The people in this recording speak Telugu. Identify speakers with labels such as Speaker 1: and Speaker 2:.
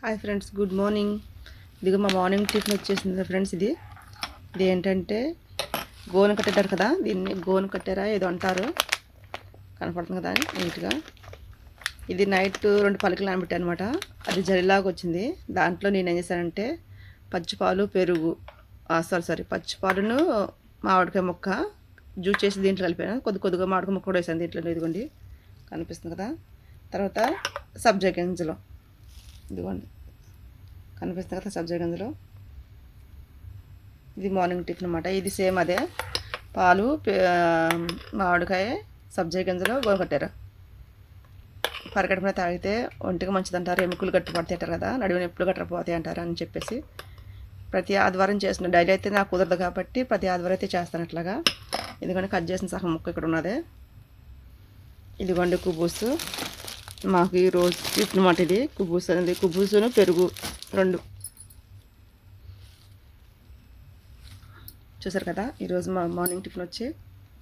Speaker 1: Hi friends, good morning. ఇదిగో మా మార్నింగ్ టిఫిన్ వచ్చేసింది ఫ్రెండ్స్. ఇది ఏంటంటే గోను కట్టేటారు కదా, దీన్ని గోను కట్టేరా ఏదో అంటారు, కనపడుతుంది కదా నీట్గా. ఇది నైట్ 2 పలుకులు నానబెట్టాను అనమాట. అది జల్లిలాగా వచ్చింది. దాంట్లో నేను ఏం చేశానంటే పచ్చిపాలు, పెరుగు, పచ్చిపాలును మామిడికాయ ముక్క జ్యూస్ చేసి దీంట్లో కలిపాను. కొద్దిగా మామిడికాయ ముక్క కూడా వేసాను దీంట్లో. ఇదిగోండి కనిపిస్తుంది కదా. తర్వాత సబ్జా గింజలు, ఇదిగోండి కనిపిస్తుంది కదా సబ్జా గింజలు. ఇది మార్నింగ్ టిఫిన్ అనమాట. ఇది సేమ్ అదే, పాలు, మామిడికాయ, సబ్జా గింజలు గోనకట్టారు. పరగడుపున తాగితే ఒంటికి మంచిది అంటారు. ఎముకలు గట్టిపడతాయి అంటారు కదా, నడువుని ఎప్పుడు గట్టకపోతాయి అంటారు అని చెప్పేసి ప్రతి ఆదివారం చేసిన. డైలీ అయితే నాకు కుదరదు కాబట్టి ప్రతి ఆదివారం అయితే చేస్తాను అట్లాగా. ఇదిగోండి కట్ చేసిన సగం ముక్క ఇక్కడ ఉన్నదే. ఇదిగోండి కుబూసు, మాకు ఈరోజు టిఫిన్ మాట. ఇది కుబూసు అనేది, కుబూసును పెరుగు 2 చూసారు కదా. ఈరోజు మా మార్నింగ్ టిఫిన్ వచ్చి